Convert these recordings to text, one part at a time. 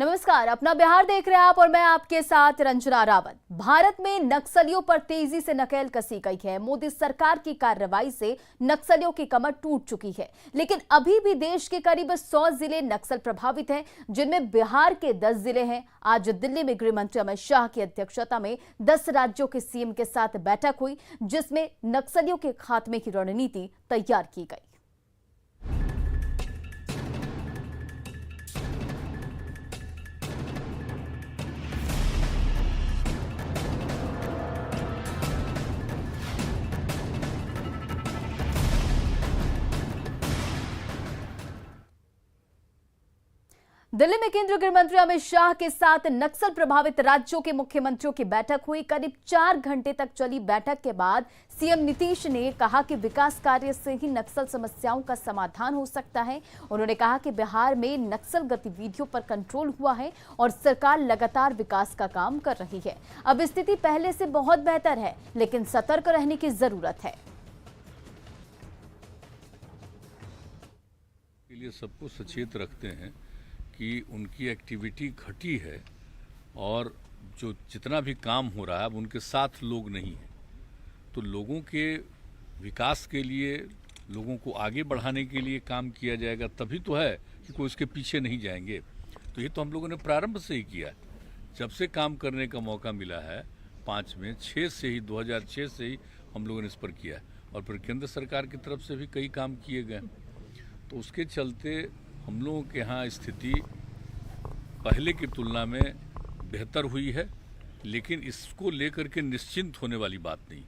नमस्कार, अपना बिहार देख रहे हैं आप और मैं आपके साथ रंजना रावत। भारत में नक्सलियों पर तेजी से नकेल कसी गई है। मोदी सरकार की कार्रवाई से नक्सलियों की कमर टूट चुकी है, लेकिन अभी भी देश के करीब 100 जिले नक्सल प्रभावित हैं, जिनमें बिहार के 10 जिले हैं। आज दिल्ली में गृह मंत्री अमित शाह की अध्यक्षता में 10 राज्यों के सीएम के साथ बैठक हुई, जिसमें नक्सलियों के खात्मे की रणनीति तैयार की गई। दिल्ली में केंद्रीय गृह मंत्री अमित शाह के साथ नक्सल प्रभावित राज्यों के मुख्यमंत्रियों की बैठक हुई। करीब 4 घंटे तक चली बैठक के बाद सीएम नीतीश ने कहा कि विकास कार्य से ही नक्सल समस्याओं का समाधान हो सकता है। उन्होंने कहा कि बिहार में नक्सल गतिविधियों पर कंट्रोल हुआ है और सरकार लगातार विकास का काम कर रही है। अब स्थिति पहले से बहुत बेहतर है, लेकिन सतर्क रहने की जरूरत है। सबको सचेत रखते हैं कि उनकी एक्टिविटी घटी है और जो जितना भी काम हो रहा है अब उनके साथ लोग नहीं हैं, तो लोगों के विकास के लिए, लोगों को आगे बढ़ाने के लिए काम किया जाएगा, तभी तो है कि कोई उसके पीछे नहीं जाएंगे। तो ये तो हम लोगों ने प्रारंभ से ही किया है, जब से काम करने का मौका मिला है 5 में 6 से ही 2006 से ही हम लोगों ने इस पर किया है और फिर केंद्र सरकार की तरफ से भी कई काम किए गए। तो उसके चलते हम लोगों के यहाँ स्थिति पहले की तुलना में बेहतर हुई है, लेकिन इसको लेकर के निश्चिंत होने वाली बात नहीं।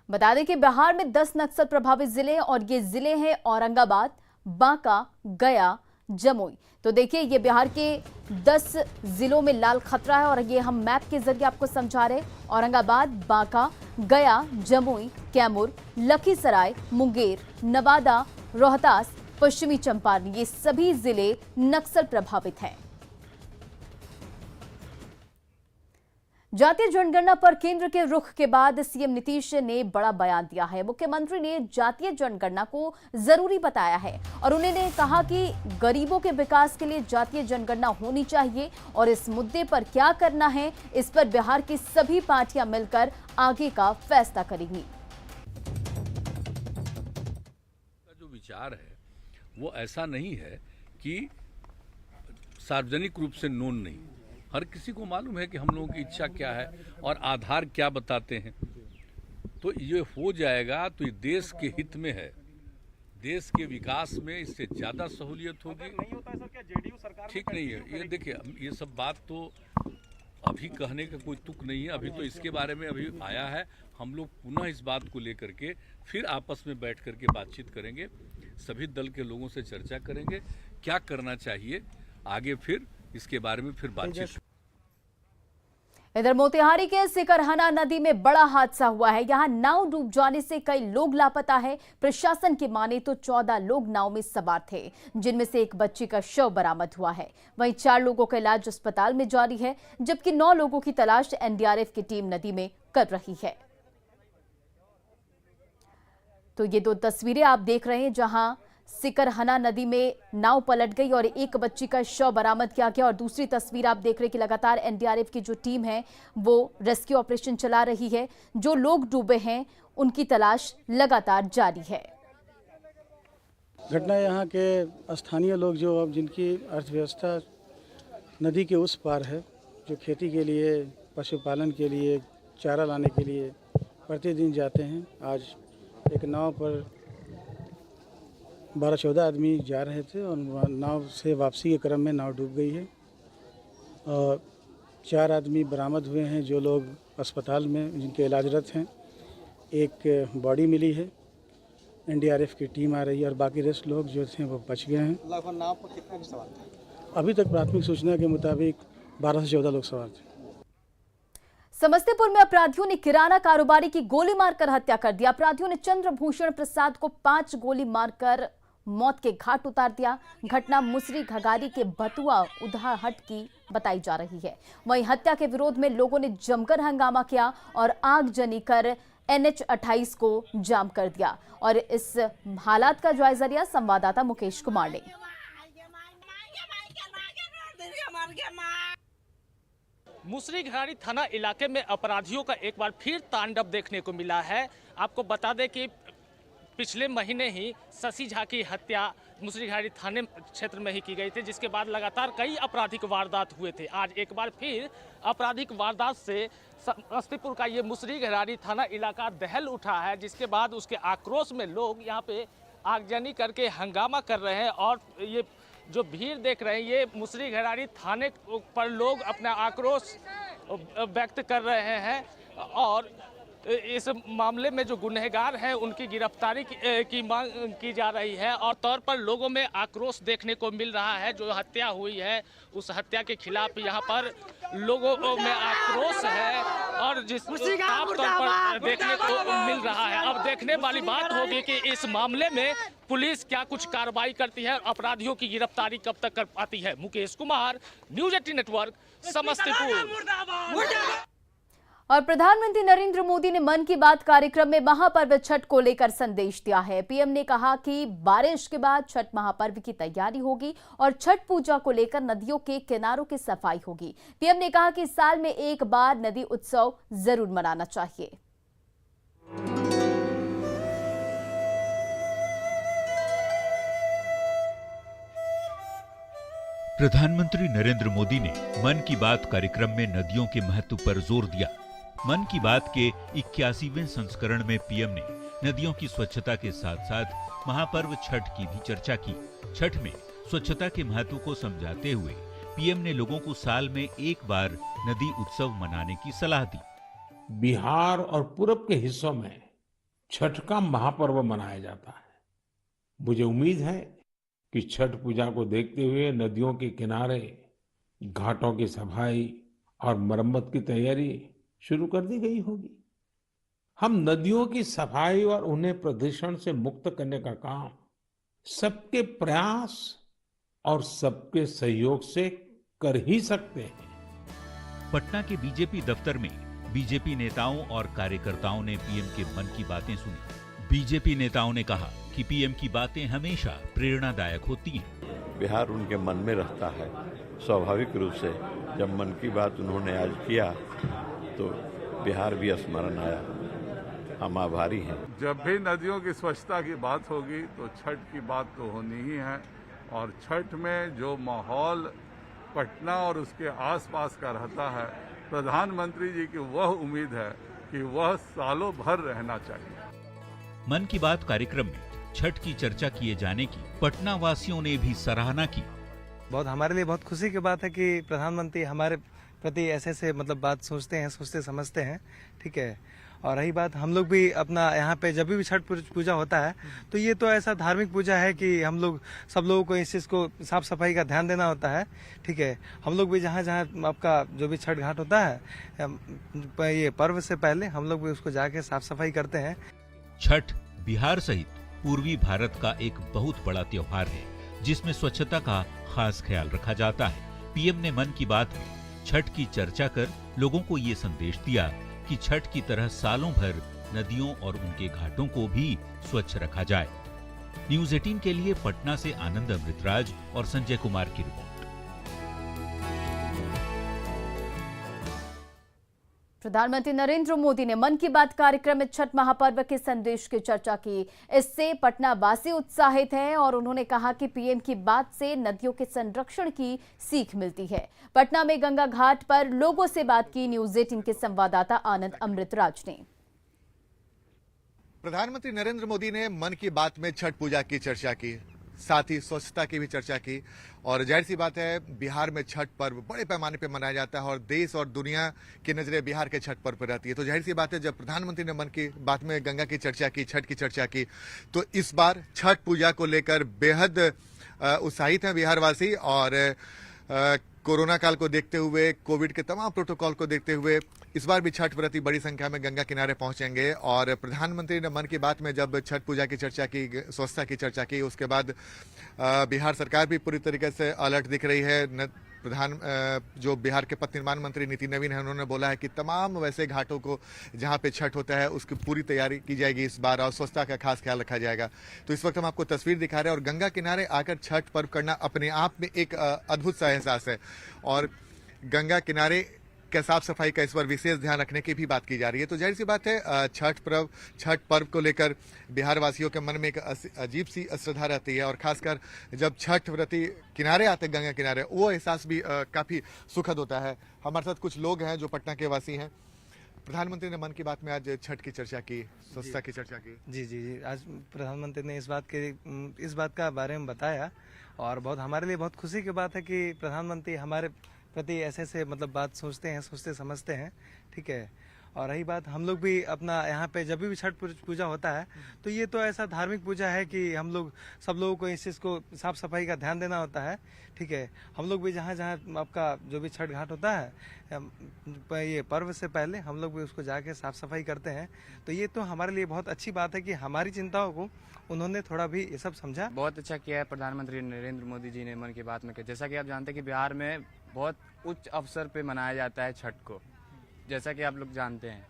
बता दें कि बिहार में 10 नक्सल प्रभावित जिले और ये जिले हैं औरंगाबाद, बांका, गया, जमुई। तो देखिए, ये बिहार के 10 जिलों में लाल खतरा है और ये हम मैप के जरिए आपको समझा रहे। औरंगाबाद, बांका, गया, जमुई, कैमूर, लखीसराय, मुंगेर, नवादा, रोहतास, पश्चिमी चंपारण, ये सभी जिले नक्सल प्रभावित हैं। जातीय जनगणना पर केंद्र के रुख के बाद सीएम नीतीश ने बड़ा बयान दिया है। मुख्यमंत्री ने जातीय जनगणना को जरूरी बताया है और उन्होंने कहा कि गरीबों के विकास के लिए जातीय जनगणना होनी चाहिए और इस मुद्दे पर क्या करना है, इस पर बिहार की सभी पार्टियां मिलकर आगे का फैसला करेंगी। जो विचार है वो ऐसा नहीं है कि सार्वजनिक रूप से नोन नहीं, हर किसी को मालूम है कि हम लोगों की इच्छा क्या है और आधार क्या बताते हैं। तो ये हो जाएगा तो ये देश के हित में है, देश के विकास में इससे ज़्यादा सहूलियत होगी। नहीं होता है सर, क्या जेडीयू सरकार ठीक नहीं है ये। देखिए, ये सब बात तो अभी कहने का कोई तुक नहीं है, अभी तो इसके बारे में अभी आया है। हम लोग पुनः इस बात को लेकर के फिर आपस में बैठ करके बातचीत करेंगे, सभी दल के लोगों से चर्चा करेंगे क्या करना चाहिए आगे, फिर इसके बारे में फिर बातचीत। इधर मोतिहारी के सिकरहना नदी में बड़ा हादसा हुआ है। यहां नाव डूब जाने से कई लोग लापता है। प्रशासन की माने तो 14 लोग नाव में सवार थे, जिनमें से एक बच्ची का शव बरामद हुआ है। वहीं 4 लोगों का इलाज अस्पताल में जारी है, जबकि 9 लोगों की तलाश एनडीआरएफ की टीम नदी में कर रही है। तो ये 2 तस्वीरें आप देख रहे हैं, जहां सिकरहना नदी में नाव पलट गई और एक बच्ची का शव बरामद किया गया। और दूसरी तस्वीर आप देख रहे हैं कि लगातार एनडीआरएफ की जो टीम है वो रेस्क्यू ऑपरेशन चला रही है। जो लोग डूबे हैं उनकी तलाश लगातार जारी है। घटना यहाँ के स्थानीय लोग जो अब जिनकी अर्थव्यवस्था नदी के उस पार है, जो खेती के लिए, पशुपालन के लिए, चारा लाने के लिए प्रतिदिन जाते हैं। आज एक नाव पर 12-14 आदमी जा रहे थे और नाव से वापसी के क्रम में नाव डूब गई है और 4 आदमी बरामद हुए हैं, जो लोग अस्पताल में जिनके इलाजरत हैं। एक बॉडी मिली है, एनडीआरएफ की टीम आ रही है और बाकी रेस्ट लोग जो थे वो बच गए हैं। लगभग नाव पर कितने सवार थे? अभी तक प्राथमिक सूचना के मुताबिक 12 से 14 लोग सवार थे। समस्तीपुर में अपराधियों ने किराना कारोबारी की गोली मारकर हत्या कर दिया। अपराधियों ने चंद्रभूषण प्रसाद को 5 गोली मारकर मौत के घाट उतार दिया। घटना मुसरी घगारी के बतुआ उधाहट की बताई जा रही है। वहीं हत्या के विरोध में लोगों ने जमकर हंगामा किया और आगजनी कर NH-28 को जाम कर दिया। और इस हालात का जायजा लिया संवाददाता मुकेश कुमार ने। मुसरी घरारी थाना इलाके में अपराधियों का एक बार फिर तांडव देखने को मिला है। आपको बता दें कि पिछले महीने ही शशि झा की हत्या मुसरी घरारी थाने क्षेत्र में ही की गई थी, जिसके बाद लगातार कई आपराधिक वारदात हुए थे। आज एक बार फिर आपराधिक वारदात से समस्तीपुर का ये मुसरी घरारी थाना इलाका दहल उठा है, जिसके बाद उसके आक्रोश में लोग यहाँ पे आगजनी करके हंगामा कर रहे हैं। और ये जो भीड़ देख रहे हैं, ये मुसरी घरारी थाने पर लोग अपना आक्रोश व्यक्त कर रहे हैं और इस मामले में जो गुनहगार हैं उनकी गिरफ्तारी की मांग की जा रही है। और तौर पर लोगों में आक्रोश देखने को मिल रहा है। जो हत्या हुई है उस हत्या के खिलाफ यहाँ पर लोगों में आक्रोश है और जिस साफ तौर पर देखने को मिल रहा है। अब देखने वाली बात होगी कि इस मामले में पुलिस क्या कुछ कार्रवाई करती है, अपराधियों की गिरफ्तारी कब तक कर पाती है। Mukesh Kumar, news 18 network, Samastipur. और प्रधानमंत्री नरेंद्र मोदी ने मन की बात कार्यक्रम में महापर्व छठ को लेकर संदेश दिया है। पीएम ने कहा कि बारिश के बाद छठ महापर्व की तैयारी होगी और छठ पूजा को लेकर नदियों के किनारों की सफाई होगी। पीएम ने कहा कि साल में एक बार नदी उत्सव जरूर मनाना चाहिए। प्रधानमंत्री नरेंद्र मोदी ने मन की बात कार्यक्रम में नदियों के महत्व पर जोर दिया। मन की बात के 81वें संस्करण में पीएम ने नदियों की स्वच्छता के साथ साथ महापर्व छठ की भी चर्चा की। छठ में स्वच्छता के महत्व को समझाते हुए पीएम ने लोगों को साल में एक बार नदी उत्सव मनाने की सलाह दी। बिहार और पूरब के हिस्सों में छठ का महापर्व मनाया जाता है। मुझे उम्मीद है कि छठ पूजा को देखते हुए नदियों के किनारे घाटों की सफाई और मरम्मत की तैयारी शुरू कर दी गई होगी। हम नदियों की सफाई और उन्हें प्रदूषण से मुक्त करने का काम सबके प्रयास और सबके सहयोग से कर ही सकते हैं। पटना के बीजेपी दफ्तर में बीजेपी नेताओं और कार्यकर्ताओं ने पीएम के मन की बातें सुनी। बीजेपी नेताओं ने कहा कि पीएम की बातें हमेशा प्रेरणादायक होती हैं। बिहार उनके मन में रहता है। स्वाभाविक रूप से जब मन की बात उन्होंने आज किया तो बिहार भी स्मरण आया। हम आभारी हैं। जब भी नदियों की स्वच्छता की बात होगी तो छठ की बात तो होनी ही है। और छठ में जो माहौल पटना और उसके आसपास का रहता है, प्रधानमंत्री जी की वह उम्मीद है कि वह सालों भर रहना चाहिए। मन की बात कार्यक्रम में छठ की चर्चा किए जाने की पटना वासियों ने भी सराहना की। बहुत हमारे लिए बहुत खुशी की बात है कि प्रधानमंत्री हमारे प्रति ऐसे मतलब बात सोचते हैं, सोचते समझते हैं। ठीक है। और रही बात, हम लोग भी अपना यहाँ पे जब भी छठ पूजा होता है तो ये तो ऐसा धार्मिक पूजा है कि हम लोग सब लोगों को इस चीज़ को साफ सफाई का ध्यान देना होता है। ठीक है। हम लोग भी जहाँ जहाँ आपका जो भी छठ घाट होता है, ये पर्व से पहले हम लोग भी उसको जाके साफ सफाई करते हैं। छठ बिहार सहित पूर्वी भारत का एक बहुत बड़ा त्योहार है जिसमें स्वच्छता का खास ख्याल रखा जाता है। पीएम ने मन की बात में छठ की चर्चा कर लोगों को ये संदेश दिया कि छठ की तरह सालों भर नदियों और उनके घाटों को भी स्वच्छ रखा जाए। न्यूज 18 के लिए पटना से आनंद अमृतराज और संजय कुमार की रिपोर्ट। प्रधानमंत्री नरेंद्र मोदी ने मन की बात कार्यक्रम में छठ महापर्व के संदेश की चर्चा की। इससे पटना वासी उत्साहित हैं और उन्होंने कहा कि पीएम की बात से नदियों के संरक्षण की सीख मिलती है। पटना में गंगा घाट पर लोगों से बात की न्यूज 18 के संवाददाता आनंद अमृतराज ने। प्रधानमंत्री नरेंद्र मोदी ने मन की बात में छठ पूजा की चर्चा की, साथ ही स्वच्छता की भी चर्चा की। और जाहिर सी बात है, बिहार में छठ पर्व बड़े पैमाने पर मनाया जाता है और देश और दुनिया की नजरें बिहार के छठ पर्व पर रहती है। तो जाहिर सी बात है, जब प्रधानमंत्री ने मन की बात में गंगा की चर्चा की, छठ की चर्चा की, तो इस बार छठ पूजा को लेकर बेहद उत्साहित हैं बिहारवासी। और कोरोना काल को देखते हुए, कोविड के तमाम प्रोटोकॉल को देखते हुए इस बार भी छठ व्रती बड़ी संख्या में गंगा किनारे पहुंचेंगे। और प्रधानमंत्री ने मन की बात में जब छठ पूजा की चर्चा की, स्वच्छता की चर्चा की, उसके बाद बिहार सरकार भी पूरी तरीके से अलर्ट दिख रही है। जो बिहार के पथ निर्माण मंत्री नितिन नवीन है, उन्होंने बोला है कि तमाम वैसे घाटों को जहां पे छठ होता है उसकी पूरी तैयारी की जाएगी इस बार और स्वच्छता का खास ख्याल रखा जाएगा। तो इस वक्त हम आपको तस्वीर दिखा रहे हैं और गंगा किनारे आकर छठ पर्व करना अपने आप में एक अद्भुत सा एहसास है। और गंगा किनारे क्या साफ सफाई का इस पर विशेष ध्यान रखने की भी बात की जा रही है। तो जाहिर सी बात है छठ पर्व को लेकर बिहार वासियों के मन में एक अजीब सी श्रद्धा रहती है और खासकर जब छठ व्रती किनारे आते हैं गंगा किनारे, वो एहसास भी काफी सुखद होता है। हमारे साथ कुछ लोग हैं जो पटना के वासी हैं। प्रधानमंत्री ने मन की बात में आज छठ की चर्चा की, स्वच्छता की चर्चा की। जी आज प्रधानमंत्री ने इस बात का बारे में बताया और हमारे लिए बहुत खुशी की बात है कि प्रधानमंत्री हमारे प्रति ऐसे मतलब बात सोचते समझते हैं, ठीक है। और रही बात, हम लोग भी अपना यहाँ पे जब भी छठ पूजा होता है तो ये तो ऐसा धार्मिक पूजा है कि हम लोग सब लोगों को इस चीज़ को साफ सफाई का ध्यान देना होता है, ठीक है। हम लोग भी जहाँ आपका जो भी छठ घाट होता है ये पर्व से पहले हम लोग भी उसको जाके साफ सफाई करते हैं। तो ये तो हमारे लिए बहुत अच्छी बात है कि हमारी चिंताओं को उन्होंने थोड़ा भी ये सब समझा। बहुत अच्छा किया है प्रधानमंत्री नरेंद्र मोदी जी ने मन की बात में। जैसा कि आप जानते हैं कि बिहार में बहुत उच्च अवसर पे मनाया जाता है छठ को, जैसा कि आप लोग जानते हैं।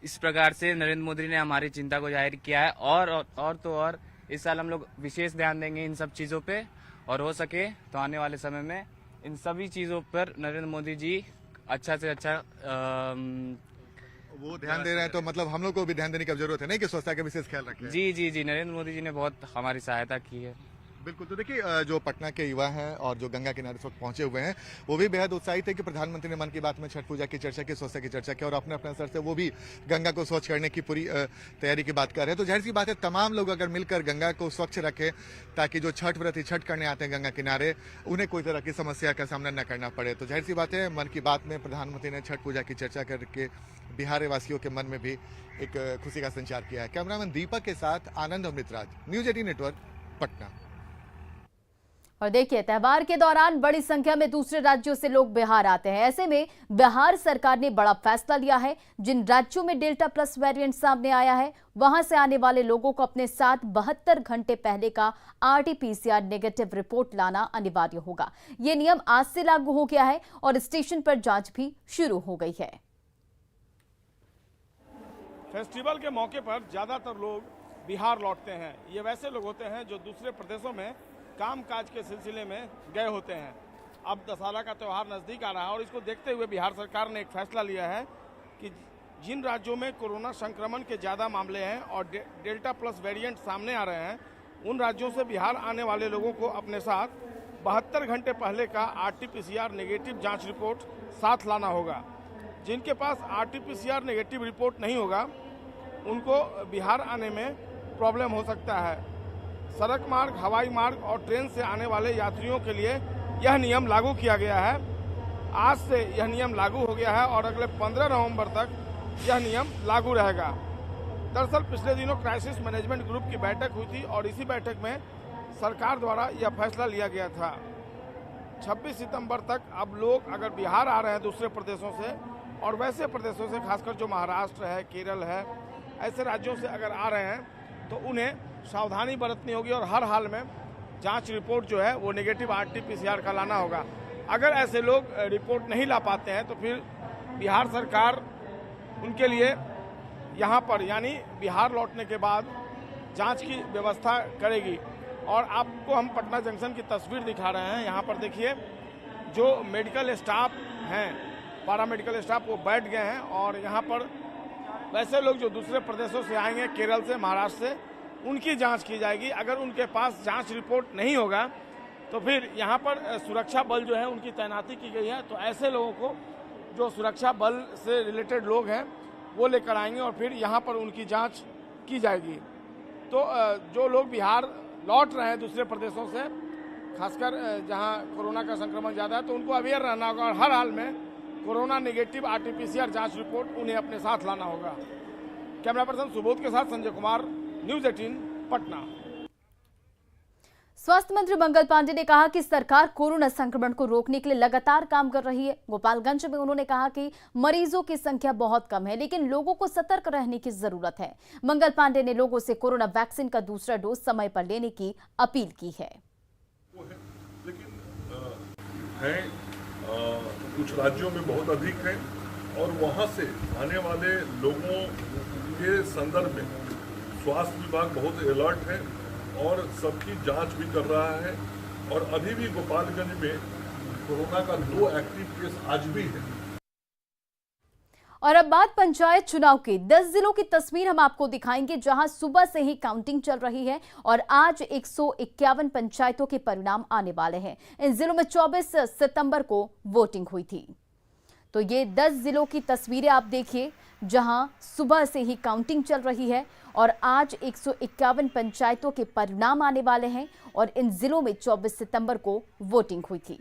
इस प्रकार से नरेंद्र मोदी ने हमारी चिंता को जाहिर किया है और इस साल हम लोग विशेष ध्यान देंगे इन सब चीज़ों पे, और हो सके तो आने वाले समय में इन सभी चीज़ों पर नरेंद्र मोदी जी अच्छा से अच्छा वो ध्यान दे रहे हैं। तो मतलब हम लोग को भी ध्यान देने की जरूरत है नहीं कि स्वच्छता का विशेष ख्याल रखें। जी नरेंद्र मोदी जी ने बहुत हमारी सहायता की है। बिल्कुल। तो देखिए जो पटना के युवा हैं और जो गंगा किनारे इस वक्त पहुंचे हुए हैं वो भी बेहद उत्साहित है कि प्रधानमंत्री ने मन की बात में छठ पूजा की चर्चा की, स्वच्छता की चर्चा की और अपने अपने स्तर से वो भी गंगा को स्वच्छ करने की पूरी तैयारी की बात कर रहे हैं। तो जाहिर सी बात है तमाम लोग अगर मिलकर गंगा को स्वच्छ रखें ताकि जो छठ व्रती छठ करने आते हैं गंगा किनारे उन्हें कोई तरह की समस्या का सामना न करना पड़े। तो जाहिर सी बात है मन की बात में प्रधानमंत्री ने छठ पूजा की चर्चा करके बिहार वासियों के मन में भी एक खुशी का संचार किया है। कैमरामैन दीपक के साथ आनंद अमृतराज, न्यूज 18 नेटवर्क, पटना। और देखिए, त्योहार के दौरान बड़ी संख्या में दूसरे राज्यों से लोग बिहार आते हैं। ऐसे में बिहार सरकार ने बड़ा फैसला लिया है। जिन राज्यों में डेल्टा प्लस वेरिएंट सामने आया है वहां से आने वाले लोगों को अपने साथ 72 घंटे पहले का RT-PCR नेगेटिव रिपोर्ट लाना अनिवार्य होगा। ये नियम आज से लागू हो गया है और स्टेशन पर जांच भी शुरू हो गई है। फेस्टिवल के मौके पर ज्यादातर लोग बिहार लौटते हैं। ये वैसे लोग होते हैं जो दूसरे प्रदेशों में कामकाज के सिलसिले में गए होते हैं। अब दशहरा का त्यौहार नज़दीक आ रहा है और इसको देखते हुए बिहार सरकार ने एक फैसला लिया है कि जिन राज्यों में कोरोना संक्रमण के ज़्यादा मामले हैं और डेल्टा प्लस वेरिएंट सामने आ रहे हैं, उन राज्यों से बिहार आने वाले लोगों को अपने साथ 72 घंटे पहले का RT-PCR नेगेटिव जाँच रिपोर्ट साथ लाना होगा। जिनके पास RT-PCR नेगेटिव रिपोर्ट नहीं होगा उनको बिहार आने में प्रॉब्लम हो सकता है। सड़क मार्ग, हवाई मार्ग और ट्रेन से आने वाले यात्रियों के लिए यह नियम लागू किया गया है। आज से यह नियम लागू हो गया है और अगले 15 नवंबर तक यह नियम लागू रहेगा। दरअसल पिछले दिनों क्राइसिस मैनेजमेंट ग्रुप की बैठक हुई थी और इसी बैठक में सरकार द्वारा यह फैसला लिया गया था। 26 सितंबर तक अब लोग अगर बिहार आ रहे हैं दूसरे प्रदेशों से और वैसे प्रदेशों से, खासकर जो महाराष्ट्र है, केरल है, ऐसे राज्यों से अगर आ रहे हैं तो उन्हें सावधानी बरतनी होगी और हर हाल में जांच रिपोर्ट जो है वो नेगेटिव RT-PCR का लाना होगा। अगर ऐसे लोग रिपोर्ट नहीं ला पाते हैं तो फिर बिहार सरकार उनके लिए यहाँ पर यानी बिहार लौटने के बाद जांच की व्यवस्था करेगी। और आपको हम पटना जंक्शन की तस्वीर दिखा रहे हैं। यहाँ पर देखिए जो मेडिकल स्टाफ हैं, पैरामेडिकल स्टाफ, वो बैठ गए हैं और यहाँ पर वैसे लोग जो दूसरे प्रदेशों से आएंगे, केरल से, महाराष्ट्र से, उनकी जांच की जाएगी। अगर उनके पास जांच रिपोर्ट नहीं होगा तो फिर यहाँ पर सुरक्षा बल जो है उनकी तैनाती की गई है। तो ऐसे लोगों को जो सुरक्षा बल से रिलेटेड लोग हैं वो लेकर आएंगे और फिर यहाँ पर उनकी जांच की जाएगी। तो जो लोग बिहार लौट रहे हैं दूसरे प्रदेशों से, खासकर जहाँ कोरोना का संक्रमण ज़्यादा है, तो उनको अवेयर रहना होगा और हर हाल में कोरोना नेगेटिव RT-PCR जांच रिपोर्ट उन्हें अपने साथ लाना होगा। कैमरा पर्सन सुबोध के साथ संजय कुमार, न्यूज 18 पटना। स्वास्थ्य मंत्री मंगल पांडे ने कहा कि सरकार कोरोना संक्रमण को रोकने के लिए लगातार काम कर रही है। गोपालगंज में उन्होंने कहा कि मरीजों की संख्या बहुत कम है लेकिन लोगों को सतर्क रहने की जरूरत है। मंगल पांडे ने लोगों से कोरोना वैक्सीन का दूसरा डोज समय पर लेने की अपील की है। कुछ राज्यों में बहुत अधिक है और वहां से आने वाले लोगों के संदर्भ में स्वास्थ्य विभाग बहुत अलर्ट है और सबकी जांच भी कर रहा है। और अभी भी गोपालगंज में कोरोना का 2 एक्टिव केस आज भी है। और अब बात पंचायत चुनाव की। 10 जिलों की तस्वीर हम आपको दिखाएंगे जहां सुबह से ही काउंटिंग चल रही है और आज 151 पंचायतों के परिणाम आने वाले हैं। इन जिलों में 24 सितंबर को वोटिंग हुई थी। तो ये 10 जिलों की तस्वीरें आप देखिए जहां सुबह से ही काउंटिंग चल रही है और आज 151 पंचायतों के परिणाम आने वाले हैं और इन जिलों में 24 सितंबर को वोटिंग हुई थी।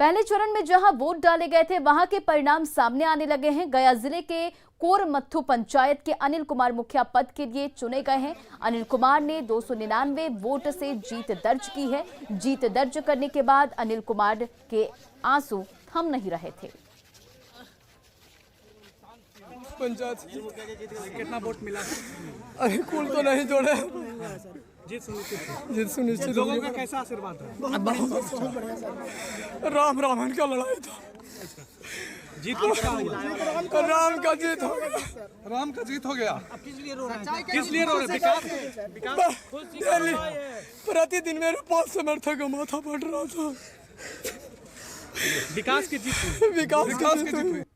पहले चरण में जहां वोट डाले गए थे वहां के परिणाम सामने आने लगे हैं। गया जिले के कोरमत्थु पंचायत के अनिल कुमार मुखिया पद के लिए चुने गए हैं। अनिल कुमार ने 299 वोट से जीत दर्ज की है। जीत दर्ज करने के बाद अनिल कुमार के आंसू थम नहीं रहे थे। पंचायत कितना वोट मिला? अरे कुल तो नहीं जोड़े। जीत सुनिश्चित। लोगों का कैसा आशीर्वाद है? राम रावण का लड़ाई था। जीत राम का जीत हो गया। राम का जीत हो गया। किस लिए रो रहे? प्रतिदिन मेरे 5 समर्थक का माथा फट रहा था। विकास की जीत। विकास की जीत।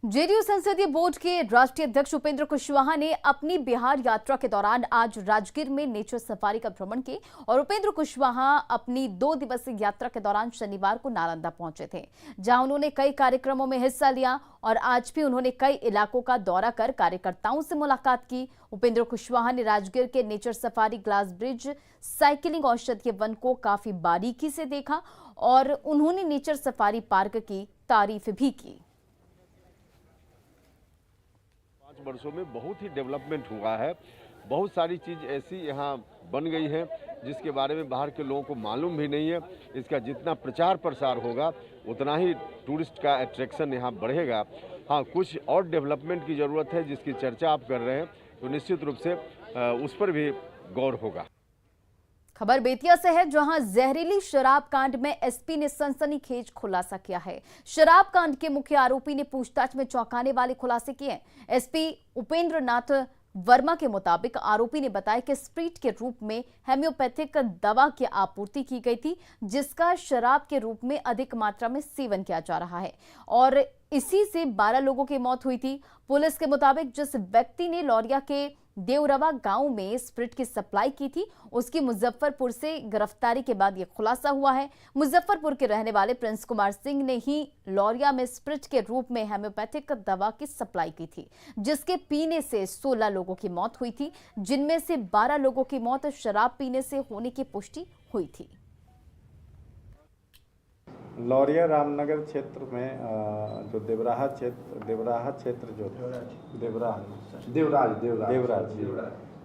जेडीयू संसदीय बोर्ड के राष्ट्रीय अध्यक्ष उपेंद्र कुशवाहा ने अपनी बिहार यात्रा के दौरान आज राजगीर में नेचर सफारी का भ्रमण किया और उपेंद्र कुशवाहा अपनी 2 दिवसीय यात्रा के दौरान शनिवार को नालंदा पहुंचे थे, जहां उन्होंने कई कार्यक्रमों में हिस्सा लिया और आज भी उन्होंने कई इलाकों का दौरा कर कार्यकर्ताओं से मुलाकात की। उपेंद्र कुशवाहा ने राजगीर के nature safari, glass bridge, cycling, औषधीय वन को काफी बारीकी से देखा और उन्होंने नेचर सफारी पार्क की तारीफ भी की। वर्षों में बहुत ही डेवलपमेंट हुआ है। बहुत सारी चीज़ ऐसी यहाँ बन गई है जिसके बारे में बाहर के लोगों को मालूम भी नहीं है। इसका जितना प्रचार प्रसार होगा उतना ही टूरिस्ट का अट्रैक्शन यहाँ बढ़ेगा। हाँ, कुछ और डेवलपमेंट की ज़रूरत है जिसकी चर्चा आप कर रहे हैं, तो निश्चित रूप से उस पर भी गौर होगा। खबर बेतिया से है जहां जहरीली शराब कांड में एसपी ने सनसनीखेज खुलासा किया है। शराब कांड के मुख्य आरोपी ने पूछताछ में चौंकाने वाले खुलासे किए। एसपी उपेंद्र नाथ वर्मा के मुताबिक आरोपी ने बताया कि स्प्रिट के रूप में होम्योपैथिक दवा की आपूर्ति की गई थी, जिसका शराब के रूप में अधिक मात्रा में सेवन किया जा रहा है और इसी से 12 लोगों की मौत हुई थी। पुलिस के मुताबिक जिस व्यक्ति ने लौरिया के देवरवा गांव में स्प्रिट की सप्लाई की थी, उसकी मुजफ्फरपुर से गिरफ्तारी के बाद यह खुलासा हुआ है। मुजफ्फरपुर के रहने वाले प्रिंस कुमार सिंह ने ही लौरिया में स्प्रिट के रूप में होम्योपैथिक दवा की सप्लाई की थी, जिसके पीने से 16 लोगों की मौत हुई थी, जिनमें से 12 लोगों की मौत शराब पीने से होने की पुष्टि हुई थी। लौरिया रामनगर क्षेत्र में जो देवराहा क्षेत्र जो देवराज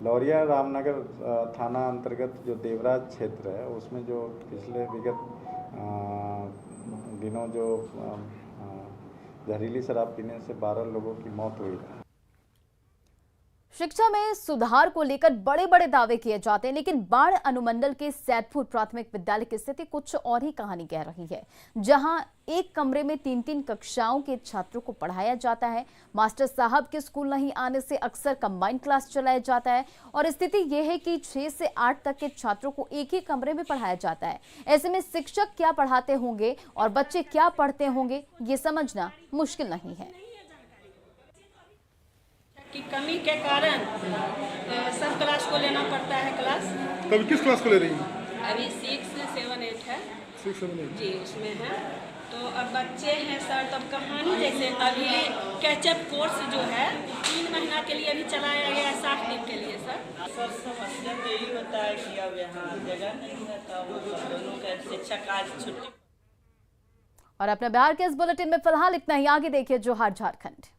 लौरिया रामनगर थाना अंतर्गत जो देवराज क्षेत्र है, उसमें जो पिछले विगत दिनों जो जहरीली शराब पीने से 12 लोगों की मौत हुई है। शिक्षा में सुधार को लेकर बड़े बड़े दावे किए जाते हैं, लेकिन बाढ़ अनुमंडल के सैदपुर प्राथमिक विद्यालय की स्थिति कुछ और ही कहानी कह रही है, जहां एक कमरे में 3-3 कक्षाओं के छात्रों को पढ़ाया जाता है। मास्टर साहब के स्कूल नहीं आने से अक्सर कंबाइंड क्लास चलाया जाता है और स्थिति यह है कि 6 से 8 तक के छात्रों को एक ही कमरे में पढ़ाया जाता है। ऐसे में शिक्षक क्या पढ़ाते होंगे और बच्चे क्या पढ़ते होंगे, ये समझना मुश्किल नहीं है। की कमी के कारण सब क्लास को लेना पड़ता है क्लास। कभी किस क्लास को ले रही हैं? अभी 6, 7, 8 है। 6, 7, 8 जी, उसमें है। तो अब बच्चे हैं सर, तब कहानी जैसे अभी कैचअप कोर्स जो है 3 महीना के लिए अभी चलाया गया है 60 दिन के लिए सर। समस्या तो यही होता है कि अब यहाँ जगह नहीं रहता, वो दोनों का शिक्षक आज छुट्टी। और अपने बिहार के इस बुलेटिन में फिलहाल इतना ही। आगे देखिए जोहार झारखंड।